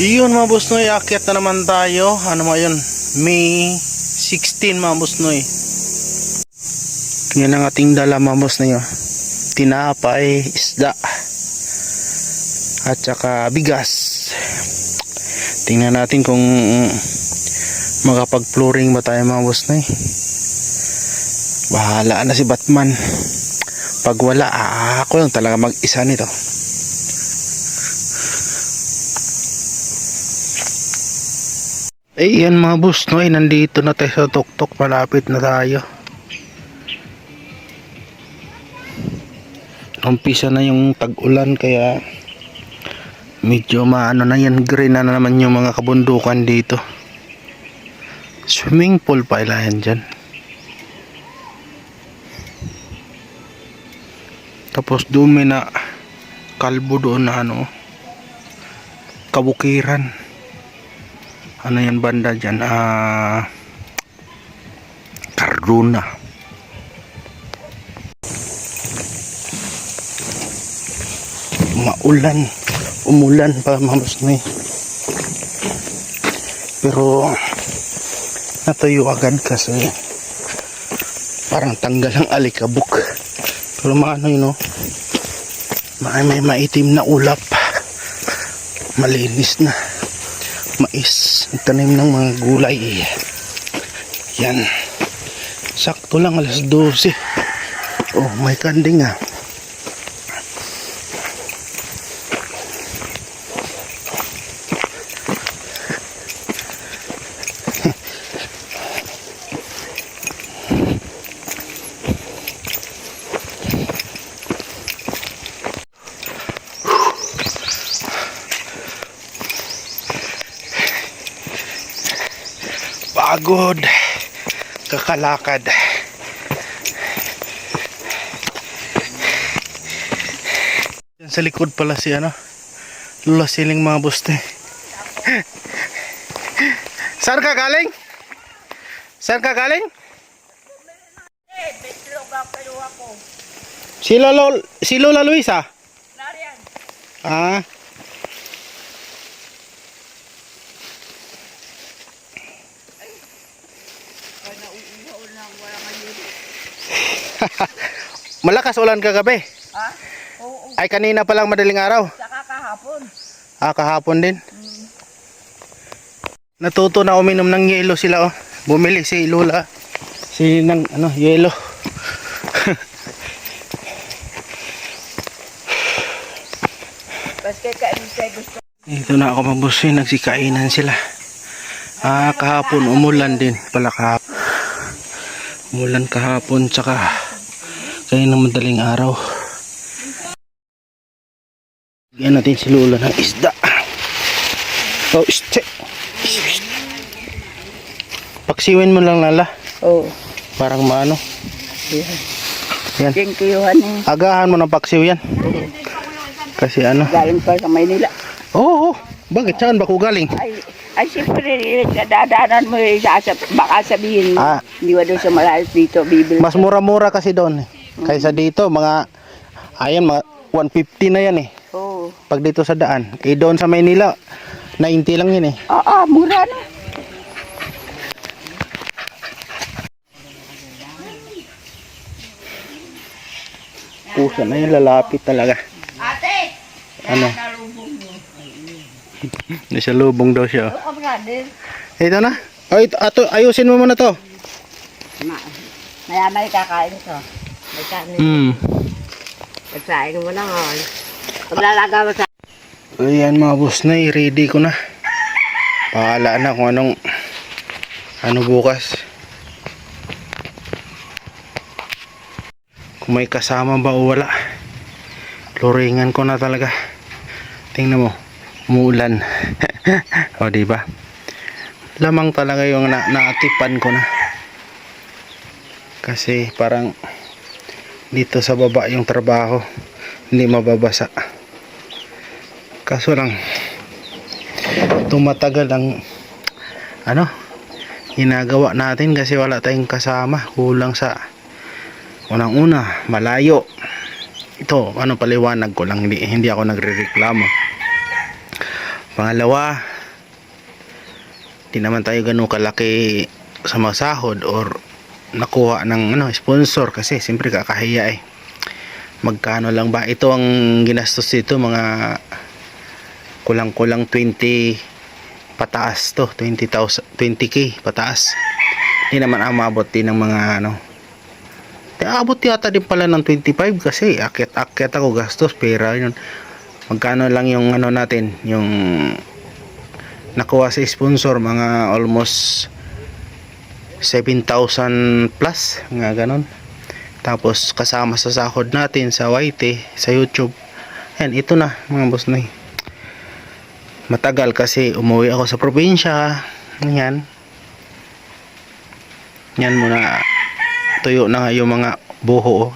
Iyon mga boss noy, akyat na naman tayo. Ano mo yun? May 16 mga boss noy. Yan ang ating dala mga boss noy. Tinapay, isda, at saka bigas. Tingnan natin kung makapag-flooring ba tayo mga boss noy. Bahala na si Batman. Pag wala, ako lang talaga mag-isa nito. Eh yan mga boss no, nandito na tayo sa tuktok, malapit na tayo. Umpisa na yung tag-ulan kaya medyo maano na yan, green na naman yung mga kabundukan dito. Swimming pool pa ilayan dyan. Tapos doon may na kalbo doon na ano, kabukiran. Ano yan banda dyan? Cardona. Maulan, umulan pa mga boss noy. Pero natuyo agad kasi parang tanggal ang alikabok. Pero maano yun, no? May maitim na ulap, malinis na mais, tanim ng mga gulay. Yan, sakto lang alas 12. Oh, may kanding ah. Pagod kakalakad. Yan sa likod pala si ano, Lula Siling mga boste. Saan ka galing? Saan ka galing? Si Lola Luisa? Ah. Malakas ulan kagabi? Ha? Oo. Ay kanina pa lang madaling araw? Saka kahapon. Kahapon din. Natuto na uminom ng yelo sila oh. Bumili si Lola ng ano, yelo. Baske kain gusto. Ito na ako mabusin, nagsikainan sila. Kahapon umulan din pala kahapon. Umulan kahapon tsaka kaya ng madaling araw. Bigyan natin si Lola ng isda. Oh, isda. Paksiwin mo lang Lala. Oo. Parang maano. Yan. Thank you, honey. Agahan mo ng paksiw yan. Kasi ano. Galing pa sa Maynila. Oo. Bakit? Saan ba ko galing? Ay siyempre, dadaanan mo baka sabihin mo. Hindi ba doon sa malayos dito, bibili. Mas mura-mura kasi doon. Kaysa dito, mga 150 na yan eh. Oo. Pag dito sa daan. Eh doon sa Maynila, 90 lang yun eh. Oo, mura na. Pusa na yun, lalapit talaga. Ate! Ano? Nasa lubong daw siya. Oo, brother. Ito na. Ayusin mo muna to. Maya-maya kakain ito. May kanin. Pagsain mo na ngayon. Paglalaga mo sa... Ayan mga boss na, ready ko na. Pahala na kung ano bukas. Kung may kasama ba o wala. Floringan ko na talaga. Tingnan mo, umuulan. O diba? Lamang talaga yung naatipan ko na. Kasi parang dito sa baba yung trabaho, hindi mababasa. Kaso lang tumatagal ang ginagawa natin kasi wala tayong kasama. Kulang sa unang-una, malayo. Ito, paliwanag ko lang, hindi ako nagrereklamo. Pangalawa, Di naman tayo ganun kalaki sa masahod or nakuha ng sponsor kasi siyempre kakahiya eh. Magkano lang ba ito ang ginastos dito, mga kulang-kulang 20 pataas to, 20,000, 20k pataas. Hindi naman umabot din ng mga abot yata din pala ng 25 kasi akyat ako gastos pera yun. Magkano lang yung natin, yung nakuha sa sponsor, mga almost 7,000 plus, nga ganon. Tapos kasama sa sahod natin sa YT, sa YouTube. Ayan, ito na mga boss Noy. Matagal kasi umuwi ako sa probinsya. Yan muna, tuyo na nga yung mga buho.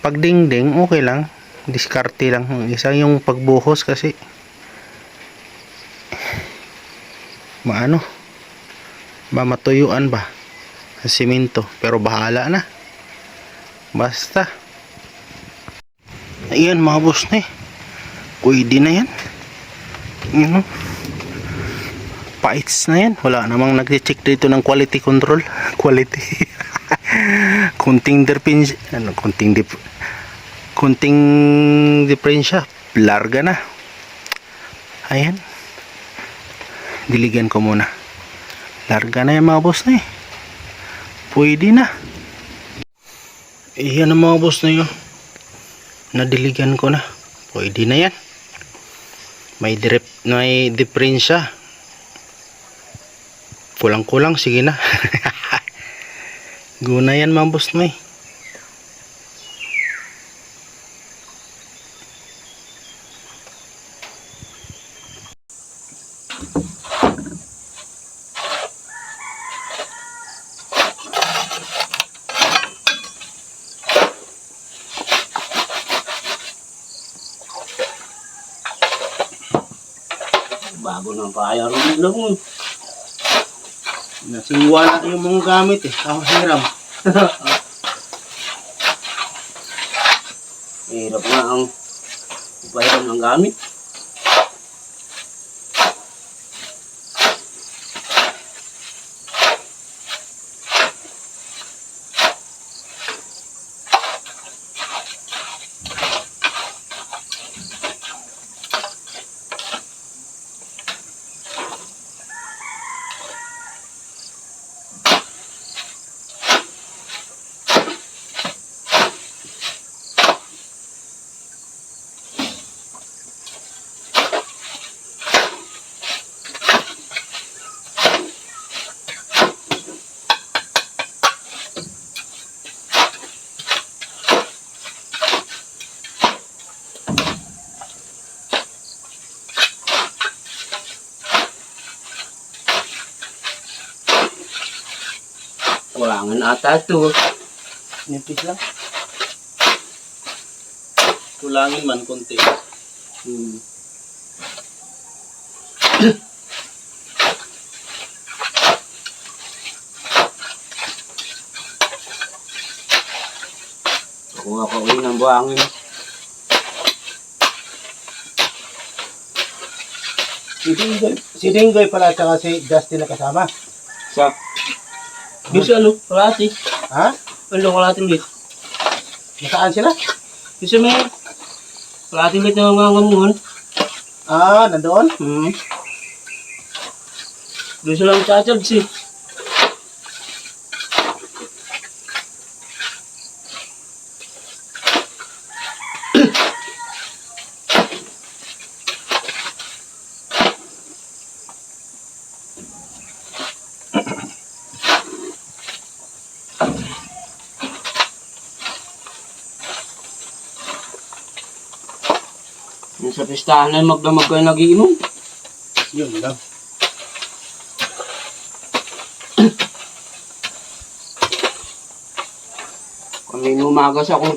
Pag dingding okay lang, diskarte lang. Isa yung pagbuhos kasi mamatuyuan ba sa simento, pero bahala na, basta. Ayan mga boss na pwede na yan. Paits na yan, wala namang nag-check dito ng quality control. Quality kunting diferensya, larga na. Ayan, diligan ko muna, larga na yan mga boss na pwede na. Iyan ang mga boss na yun, nadiligan ko na, pwede na yan. May diferensya, kulang-kulang, sige na. Guna yan mga boss na Bago ng kaya rin mo. Nasiwala yung mga gamit hiram. Hirap nga ang upayan ng gamit. Kulangan ata ito. Nipis lang, kulangin man konti. Kung ako uwi ng buhangin. Si Dinggoy pala at saka si Justin na kasama. Sa Bisa kalati. Ha? Ano kalati ulit? Nasaan sila? Bisa may kalati ulit na mga ngamuhan. Nandoon? Bisa lang chachad si. Yung sa pistahan na magdamag kayo nag-iinom. Yun lang. Kami umagas ako